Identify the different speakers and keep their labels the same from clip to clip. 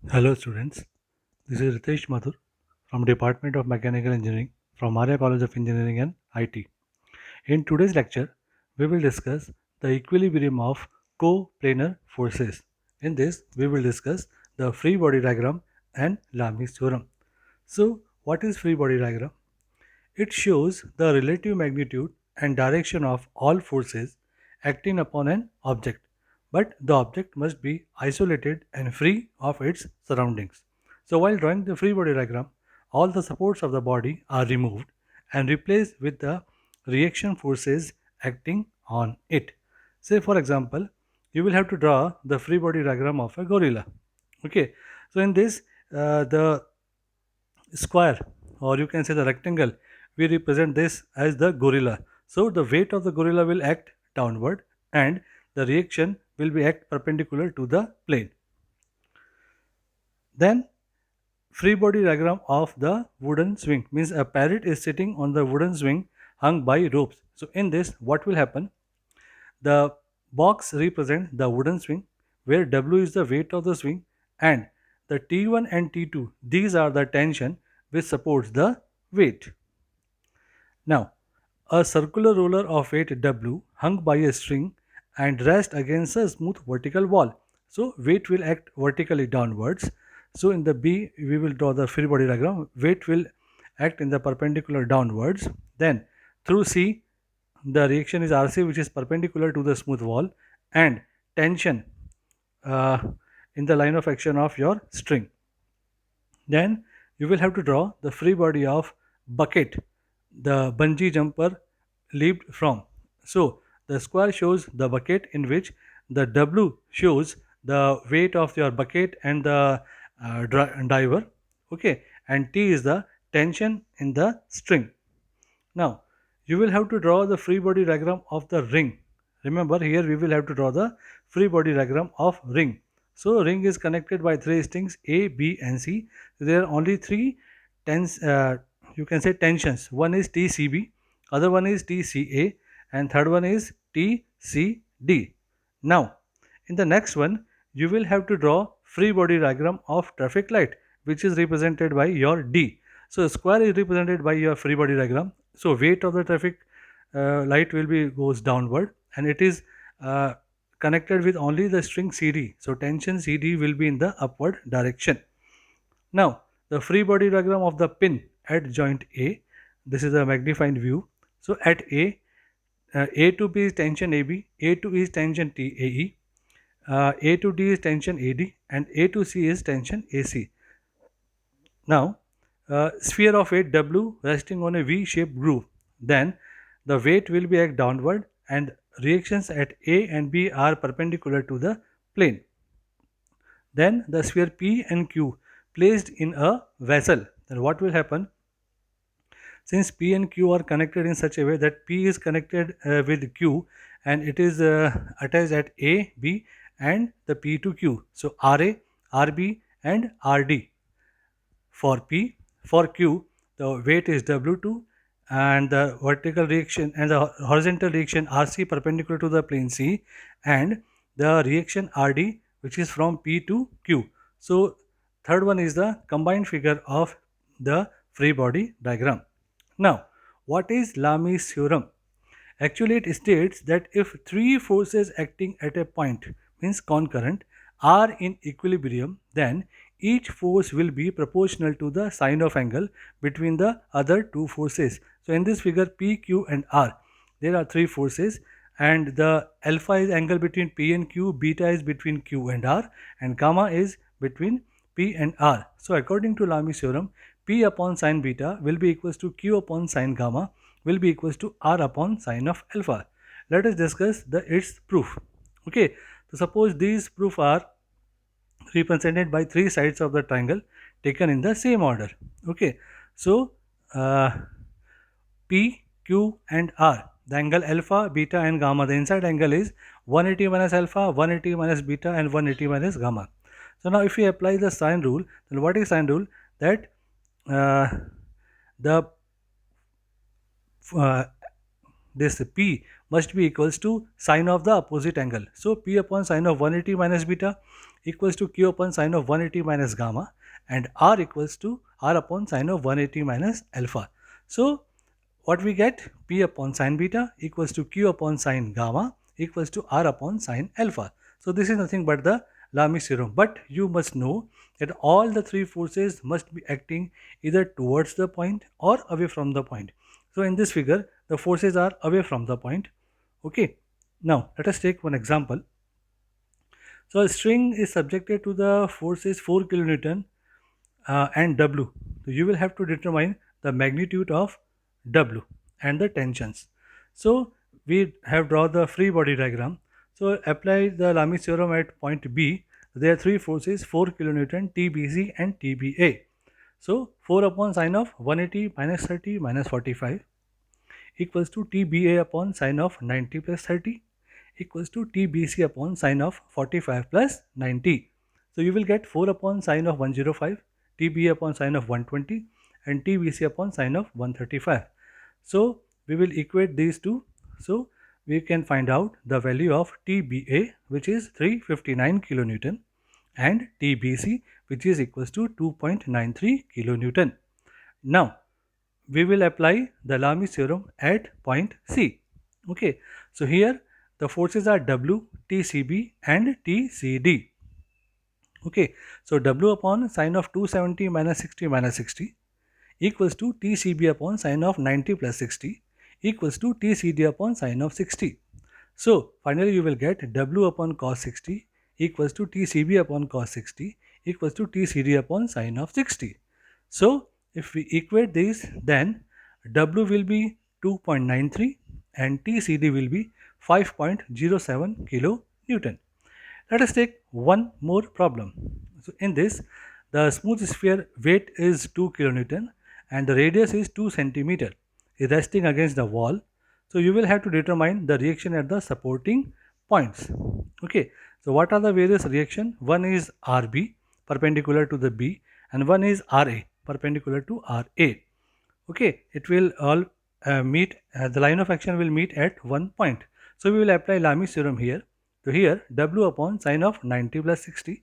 Speaker 1: Hello students, this is Ritesh Mathur from Department of Mechanical Engineering from Arya College of Engineering and IT. In today's lecture, we will discuss the equilibrium of coplanar forces. In this, we will discuss the free body diagram and Lami's theorem. So, what is free body diagram? It shows the relative magnitude and direction of all forces acting upon an object, but the object must be isolated and free of its surroundings. So, while drawing the free body diagram, all the supports of the body are removed and replaced with the reaction forces acting on it. Say, for example, you will have to draw the free body diagram of a gorilla. Okay, so in this, the square, or you can say the rectangle, we represent this as the gorilla. So the weight of the gorilla will act downward and the reaction will be act perpendicular to the plane. Then free body diagram of the wooden swing means a parrot is sitting on the wooden swing hung by ropes. So in this, what will happen? The box represents the wooden swing where W is the weight of the swing and the T1 and T2, these are the tension which supports the weight. Now, a circular roller of weight W hung by a string and rest against a smooth vertical wall. So, weight will act vertically downwards. So, in the B, we will draw the free body diagram. Weight will act in the perpendicular downwards. Then, through C, the reaction is RC, which is perpendicular to the smooth wall, and tension uh, in the line of action of your string. Then you will have to draw the free body of bucket, the bungee jumper leaped from. So the square shows the bucket in which the W shows the weight of your bucket and the diver. Okay, and T is the tension in the string. Now, you will have to draw the free body diagram of the ring. Remember, here we will have to draw the free body diagram of ring. So, ring is connected by three strings A, B, and C. So, there are only three you can say tensions. One is TCB, other one is TCA, and third one is TCD. Now, in the next one, you will have to draw free body diagram of traffic light, which is represented by your D. So, square is represented by your free body diagram. So weight of the traffic light will be goes downward and it is connected with only the string CD. So tension CD will be in the upward direction. Now the free body diagram of the pin at joint A. This is a magnified view. So at A to B is tension AB, A to E is tension TAE, A to D is tension AD, and A to C is tension AC. Now, sphere of weight W resting on a V-shaped groove. Then the weight will be act downward and reactions at A and B are perpendicular to the plane. Then the sphere P and Q placed in a vessel. Then what will happen? Since P and Q are connected in such a way that P is connected with Q and it is attached at A, B and the P to Q. So RA, RB and RD. For P, for Q, the weight is W2 and the vertical reaction and the horizontal reaction RC perpendicular to the plane C and the reaction RD which is from P to Q. So third one is the combined figure of the free body diagram. Now, what is Lami's theorem? Actually, it states that if three forces acting at a point means concurrent are in equilibrium, then each force will be proportional to the sine of angle between the other two forces. So in this figure P, Q and R, there are three forces and the alpha is angle between P and Q, beta is between Q and R and gamma is between P and R. So according to Lami's theorem, P upon sine beta will be equals to Q upon sine gamma will be equals to R upon sine of alpha. Let us discuss its proof. Okay, so suppose these proof are represented by three sides of the triangle taken in the same order. Okay, so P, Q and R, the angle alpha, beta and gamma, the inside angle is 180 minus alpha, 180 minus beta and 180 minus gamma. So now if we apply the sine rule, then what is sine rule? That uh, the uh, this P must be equals to sine of the opposite angle. So P upon sine of 180 minus beta equals to Q upon sine of 180 minus gamma, and R equals to R upon sine of 180 minus alpha. So what we get? P upon sine beta equals to Q upon sine gamma equals to R upon sine alpha. So this is nothing but the Lami's theorem. But you must know that all the three forces must be acting either towards the point or away from the point. So in this figure, the forces are away from the point. Okay. Now let us take one example. So a string is subjected to the forces 4 kilonewton and W. So you will have to determine the magnitude of W and the tensions. So we have drawn the free body diagram. So apply the Lami's theorem at point B. There are three forces 4 kilonewton, TBC and TBA. So 4 upon sine of 180 minus 30 minus 45 equals to TBA upon sine of 90 plus 30 equals to TBC upon sine of 45 plus 90. So you will get 4 upon sine of 105, TBA upon sine of 120 and TBC upon sine of 135. So we will equate these two. So we can find out the value of TBA, which is 359 kilonewton, and TBC, which is equals to 2.93 kilonewton. Now we will apply the Lami's theorem at point C. Okay, so here the forces are W, TCB and TCD. Okay, so W upon sine of 270 minus 60 equals to TCB upon sine of 90 plus 60 equals to TCD upon sine of 60. So finally you will get W upon cos 60 equals to TCB upon cos 60 equals to TCD upon sine of 60. So if we equate these, then W will be 2.93 and TCD will be 5.07 kilonewton. Let us take one more problem. So in this, the smooth sphere weight is 2 kilonewton and the radius is 2 centimeter, is resting against the wall. So you will have to determine the reaction at the supporting points. Okay, so what are the various reaction? One is RB perpendicular to the B and one is RA perpendicular to RA. Okay, it will all meet, the line of action will meet at one point. So we will apply Lami's theorem here. So here W upon sine of 90 plus 60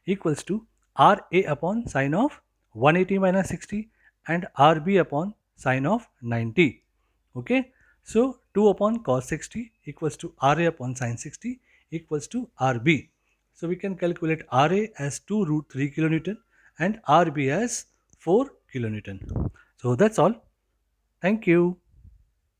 Speaker 1: equals to RA upon sine of 180 minus 60 and RB upon sine of 90. Okay, so 2 upon cos 60 equals to RA upon sine 60 equals to RB. So we can calculate RA as 2 root 3 kilonewton and RB as 4 kilonewton. So that's all. Thank you.